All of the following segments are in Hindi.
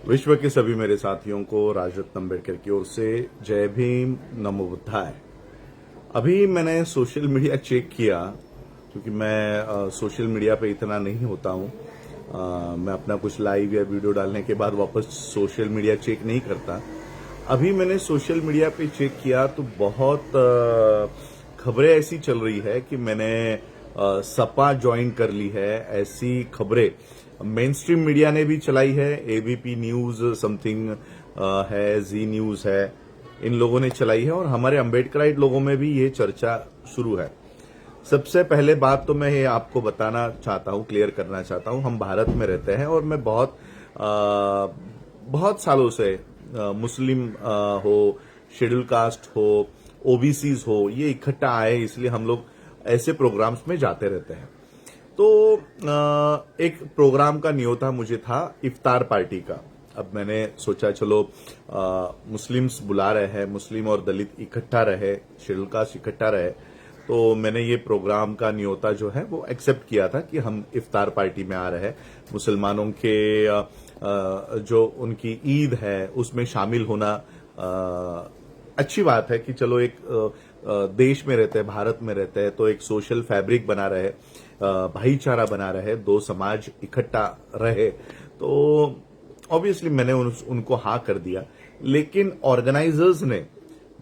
विश्व के सभी मेरे साथियों को राजरत्न अम्बेडकर की ओर से जय भीम, नमो बुद्धाय। अभी मैंने सोशल मीडिया चेक किया क्योंकि मैं सोशल मीडिया पे इतना नहीं होता हूँ। मैं अपना कुछ लाइव या वीडियो डालने के बाद वापस सोशल मीडिया चेक नहीं करता। अभी मैंने सोशल मीडिया पे चेक किया तो बहुत खबरें ऐसी चल रही है कि मैंने सपा ज्वाइन कर ली है, ऐसी खबरें मेन स्ट्रीम मीडिया ने भी चलाई है। एबीपी न्यूज समथिंग है, जी न्यूज है, इन लोगों ने चलाई है और हमारे अम्बेडकराइट लोगों में भी ये चर्चा शुरू है। सबसे पहले बात तो मैं ये आपको बताना चाहता हूँ, क्लियर करना चाहता हूँ, हम भारत में रहते हैं और मैं बहुत सालों से मुस्लिम हो, शेड्यूल कास्ट हो, ओबीसीज हो, ये इकट्ठा आए, इसलिए हम लोग ऐसे प्रोग्राम्स में जाते रहते हैं। तो एक प्रोग्राम का न्योता मुझे था इफ्तार पार्टी का। अब मैंने सोचा चलो मुस्लिम्स बुला रहे हैं, मुस्लिम और दलित इकट्ठा रहे, शेड्यूल कास्ट इकट्ठा रहे, तो मैंने ये प्रोग्राम का न्योता जो है वो एक्सेप्ट किया था कि हम इफ्तार पार्टी में आ रहे हैं। मुसलमानों के जो उनकी ईद है उसमें शामिल होना अच्छी बात है कि चलो एक देश में रहते हैं, भारत में रहते हैं, तो एक सोशल फैब्रिक बना रहे, भाईचारा बना रहे, दो समाज इकट्ठा रहे, तो ऑब्वियसली मैंने उनको हाँ कर दिया। लेकिन ऑर्गेनाइजर्स ने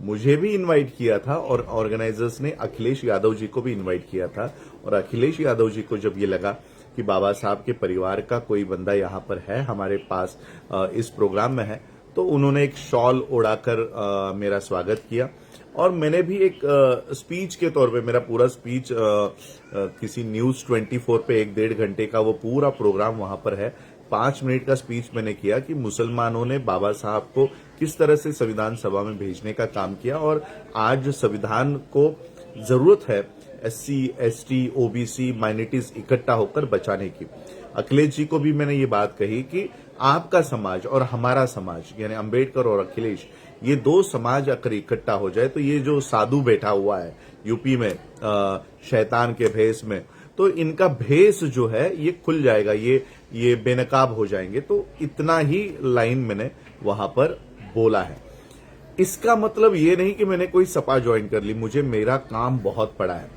मुझे भी इनवाइट किया था और ऑर्गेनाइजर्स ने अखिलेश यादव जी को भी इनवाइट किया था। और अखिलेश यादव जी को जब ये लगा कि बाबा साहब के परिवार का कोई बंदा यहाँ पर है, हमारे पास इस प्रोग्राम में है, तो उन्होंने एक शॉल ओढ़ाकर मेरा स्वागत किया। और मैंने भी एक स्पीच के तौर पे, मेरा पूरा स्पीच किसी न्यूज 24 पे 1-1.5 घंटे का वो पूरा प्रोग्राम वहां पर है, 5 मिनट का स्पीच मैंने किया कि मुसलमानों ने बाबा साहब को किस तरह से संविधान सभा में भेजने का काम किया और आज संविधान को जरूरत है एससी, एसटी, ओबीसी, माइनॉरिटीज इकट्ठा होकर बचाने की। अखिलेश जी को भी मैंने ये बात कही कि आपका समाज और हमारा समाज, यानी अंबेडकर और अखिलेश, ये दो समाज अगर इकट्ठा हो जाए तो ये जो साधु बैठा हुआ है यूपी में शैतान के भेष में, तो इनका भेष जो है ये खुल जाएगा, ये बेनकाब हो जाएंगे। तो इतना ही लाइन मैंने वहां पर बोला है। इसका मतलब ये नहीं कि मैंने कोई सपा ज्वाइन कर ली। मुझे मेरा काम बहुत पड़ा है,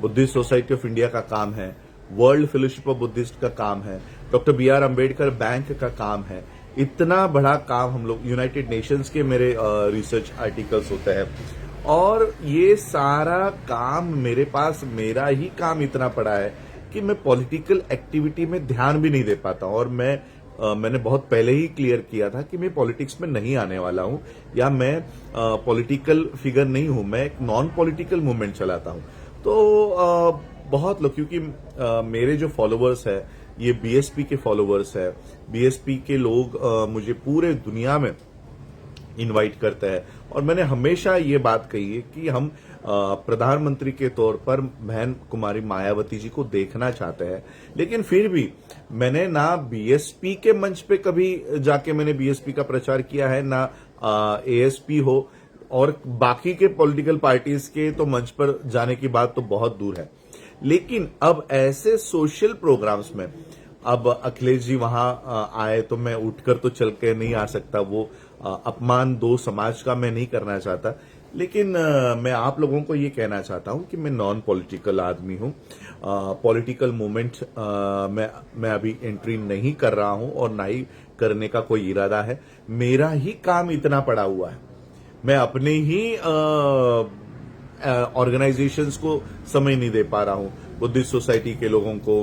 बुद्धिस्ट सोसाइटी ऑफ इंडिया का काम है, वर्ल्ड फेलोशिप ऑफ बुद्धिस्ट का काम है, डॉक्टर BR अम्बेडकर बैंक का काम है। इतना बड़ा काम हम लोग, यूनाइटेड नेशंस के मेरे रिसर्च आर्टिकल्स होते हैं और ये सारा काम मेरे पास, मेरा ही काम इतना पड़ा है कि मैं पॉलिटिकल एक्टिविटी में ध्यान भी नहीं दे पाता हूं। और मैंने बहुत पहले ही क्लियर किया था कि मैं पॉलिटिक्स में नहीं आने वाला हूं या मैं पॉलिटिकल फिगर नहीं हूं, मैं एक नॉन पॉलिटिकल मूवमेंट चलाता हूं। तो बहुत लोग, क्योंकि मेरे जो फॉलोअर्स है ये बीएसपी के फॉलोअर्स है, बीएसपी के लोग मुझे पूरे दुनिया में इनवाइट करते हैं और मैंने हमेशा ये बात कही है कि हम प्रधानमंत्री के तौर पर बहन कुमारी मायावती जी को देखना चाहते हैं। लेकिन फिर भी मैंने ना बीएसपी के मंच पे कभी जाके मैंने बीएसपी का प्रचार किया है, ना एएसपी हो, और बाकी के पॉलिटिकल पार्टीज के तो मंच पर जाने की बात तो बहुत दूर है। लेकिन अब ऐसे सोशल प्रोग्राम्स में अब अखिलेश जी वहां आए तो मैं उठकर तो चल के नहीं आ सकता, वो अपमान दो समाज का मैं नहीं करना चाहता। लेकिन मैं आप लोगों को ये कहना चाहता हूं कि मैं नॉन पॉलिटिकल आदमी हूं, पॉलिटिकल मूवमेंट मैं अभी एंट्री नहीं कर रहा हूं और ना ही करने का कोई इरादा है। मेरा ही काम इतना पड़ा हुआ है, मैं अपने ही ऑर्गेनाइजेशंस को समय नहीं दे पा रहा हूं, बुद्धिस्ट सोसाइटी के लोगों को,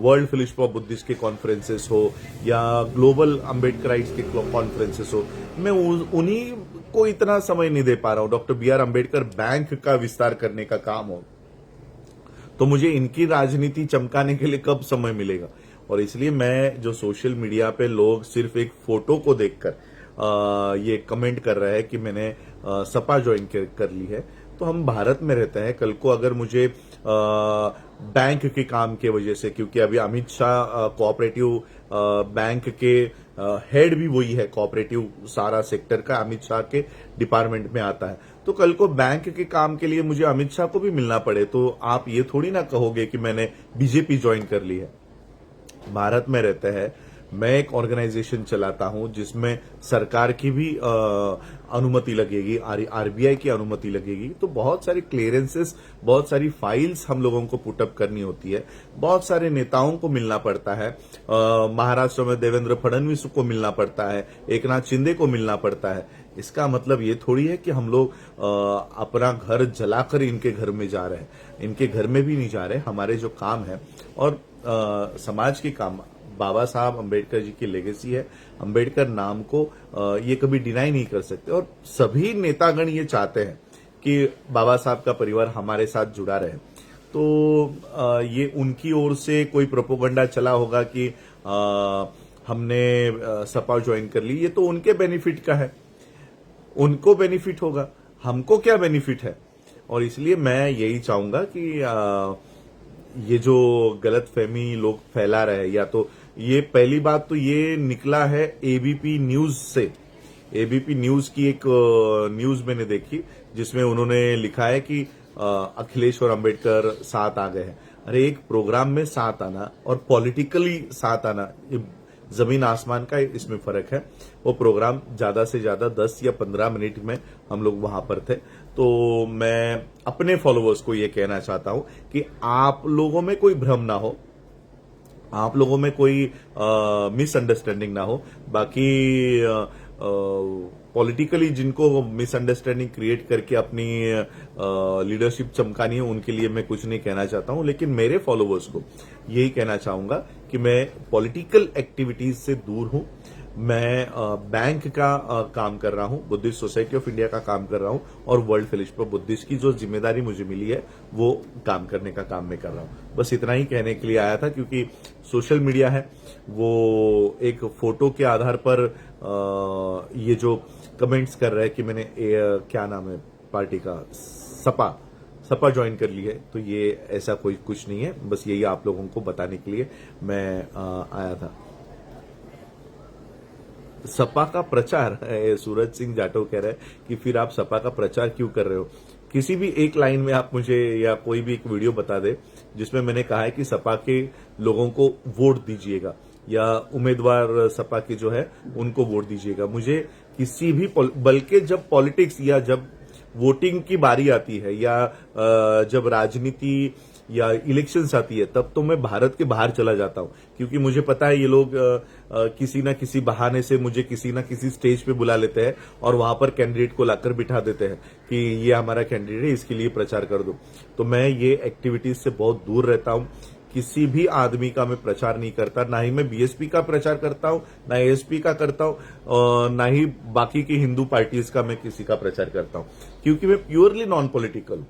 वर्ल्ड फेलोशिप ऑफ बुद्धिस्ट के कॉन्फ्रेंसेस हो या ग्लोबल अम्बेडकराइट्स के कॉन्फ्रेंसेस हो, मैं उन्हीं को इतना समय नहीं दे पा रहा हूं। डॉक्टर BR अम्बेडकर बैंक का विस्तार करने का काम हो तो मुझे इनकी राजनीति चमकाने के लिए कब समय मिलेगा। और इसलिए मैं जो सोशल मीडिया पे लोग सिर्फ एक फोटो को देखकर ये कमेंट कर रहे हैं कि मैंने सपा ज्वाइन कर ली है, तो हम भारत में रहते हैं। कल को अगर मुझे बैंक के काम के वजह से, क्योंकि अभी अमित शाह कोऑपरेटिव बैंक के हेड भी वही है, कोऑपरेटिव सारा सेक्टर का अमित शाह के डिपार्टमेंट में आता है, तो कल को बैंक के काम के लिए मुझे अमित शाह को भी मिलना पड़े तो आप ये थोड़ी ना कहोगे कि मैंने बीजेपी ज्वाइन कर ली है। भारत में रहते हैं मैं एक ऑर्गेनाइजेशन चलाता हूं जिसमें सरकार की भी अनुमति लगेगी, आरबीआई की अनुमति लगेगी, तो बहुत सारी क्लियरेंसेस, बहुत सारी फाइल्स हम लोगों को पुटअप करनी होती है, बहुत सारे नेताओं को मिलना पड़ता है। महाराष्ट्र में देवेंद्र फडणवीस को मिलना पड़ता है, एकनाथ शिंदे को मिलना पड़ता है। इसका मतलब ये थोड़ी है कि हम लोग अपना घर जलाकर इनके घर में जा रहे हैं, इनके घर में भी नहीं जा रहे। हमारे जो काम है और समाज के काम, बाबा साहब अंबेडकर जी की लेगेसी है, अंबेडकर नाम को ये कभी डिनाई नहीं कर सकते, और सभी नेतागण ये चाहते हैं कि बाबा साहब का परिवार हमारे साथ जुड़ा रहे। तो ये उनकी ओर से कोई प्रोपोगंडा चला होगा कि हमने सपा ज्वाइन कर ली, ये तो उनके बेनिफिट का है, उनको बेनिफिट होगा, हमको क्या बेनिफिट है। और इसलिए मैं यही चाहूंगा कि ये जो गलत फहमी लोग फैला रहे हैं, या तो ये पहली बात तो ये निकला है एबीपी न्यूज से। एबीपी न्यूज की एक न्यूज मैंने देखी जिसमें उन्होंने लिखा है कि अखिलेश और अंबेडकर साथ आ गए हैं। अरे एक प्रोग्राम में साथ आना और पॉलिटिकली साथ आना, जमीन आसमान का इसमें फर्क है। वो प्रोग्राम ज्यादा से ज्यादा 10 या 15 मिनट में हम लोग वहां पर थे। तो मैं अपने फॉलोअर्स को ये कहना चाहता हूं कि आप लोगों में कोई भ्रम ना हो, आप लोगों में कोई मिसअंडरस्टैंडिंग ना हो। बाकी पॉलिटिकली जिनको मिसअंडरस्टैंडिंग क्रिएट करके अपनी लीडरशिप चमकानी है, उनके लिए मैं कुछ नहीं कहना चाहता हूं, लेकिन मेरे फॉलोअर्स को यही कहना चाहूंगा कि मैं पॉलिटिकल एक्टिविटीज से दूर हूं। मैं बैंक का काम कर रहा हूं, बुद्धिस्ट सोसाइटी ऑफ इंडिया का काम कर रहा हूं, और वर्ल्ड फेलोशिप ऑफ बुद्धिस्ट की जो जिम्मेदारी मुझे मिली है वो काम करने का काम मैं कर रहा हूं। बस इतना ही कहने के लिए आया था, क्योंकि सोशल मीडिया है वो एक फोटो के आधार पर ये जो कमेंट्स कर रहे हैं कि मैंने क्या नाम है पार्टी का, सपा ज्वाइन कर ली है, तो ये ऐसा कोई कुछ नहीं है। बस यही आप लोगों को बताने के लिए मैं आया था। सपा का प्रचार, सूरज सिंह जाटव कह रहे हैं कि फिर आप सपा का प्रचार क्यों कर रहे हो। किसी भी एक लाइन में आप मुझे या कोई भी एक वीडियो बता दे जिसमें मैंने कहा है कि सपा के लोगों को वोट दीजिएगा या उम्मीदवार सपा के जो है उनको वोट दीजिएगा। मुझे किसी भी बल्कि जब पॉलिटिक्स या जब वोटिंग की बारी आती है या जब राजनीति या इलेक्शंस आती है, तब तो मैं भारत के बाहर चला जाता हूं, क्योंकि मुझे पता है ये लोग किसी ना किसी बहाने से मुझे किसी ना किसी स्टेज पे बुला लेते हैं और वहां पर कैंडिडेट को लाकर बिठा देते हैं कि ये हमारा कैंडिडेट है, इसके लिए प्रचार कर दो। तो मैं ये एक्टिविटीज से बहुत दूर रहता हूं। किसी भी आदमी का मैं प्रचार नहीं करता, ना ही मैं बीएसपी का प्रचार करता हूं, ना एएसपी का करता हूं, ना ही बाकी की हिंदू पार्टीज का मैं किसी का प्रचार करता हूं, क्योंकि मैं प्योरली नॉन पॉलिटिकल हूं।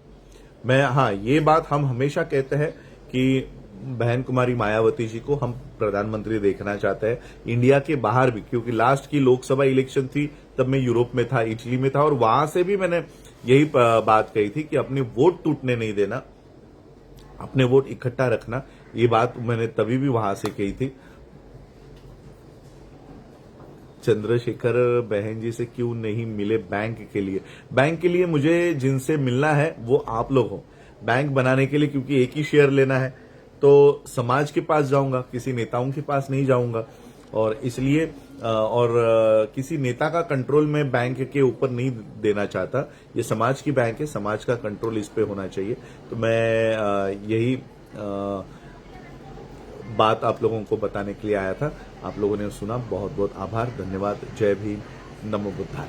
मैं, हाँ, ये बात हम हमेशा कहते हैं कि बहन कुमारी मायावती जी को हम प्रधानमंत्री देखना चाहते हैं इंडिया के बाहर भी, क्योंकि लास्ट की लोकसभा इलेक्शन थी तब मैं यूरोप में था, इटली में था, और वहां से भी मैंने यही बात कही थी कि अपने वोट टूटने नहीं देना, अपने वोट इकट्ठा रखना। ये बात मैंने तभी भी वहां से कही थी। चंद्रशेखर बहन जी से क्यों नहीं मिले बैंक के लिए? बैंक के लिए मुझे जिनसे मिलना है वो आप लोग हो। बैंक बनाने के लिए क्योंकि एक ही शेयर लेना है, तो समाज के पास जाऊंगा, किसी नेताओं के पास नहीं जाऊंगा। और इसलिए किसी नेता का कंट्रोल मैं बैंक के ऊपर नहीं देना चाहता। ये समाज की बैंक है, समाज का कंट्रोल इस पे होना चाहिए। तो मैं यही बात आप लोगों को बताने के लिए आया था। आप लोगों ने सुना, बहुत बहुत आभार, धन्यवाद। जय भीम, नमो बुद्धाय।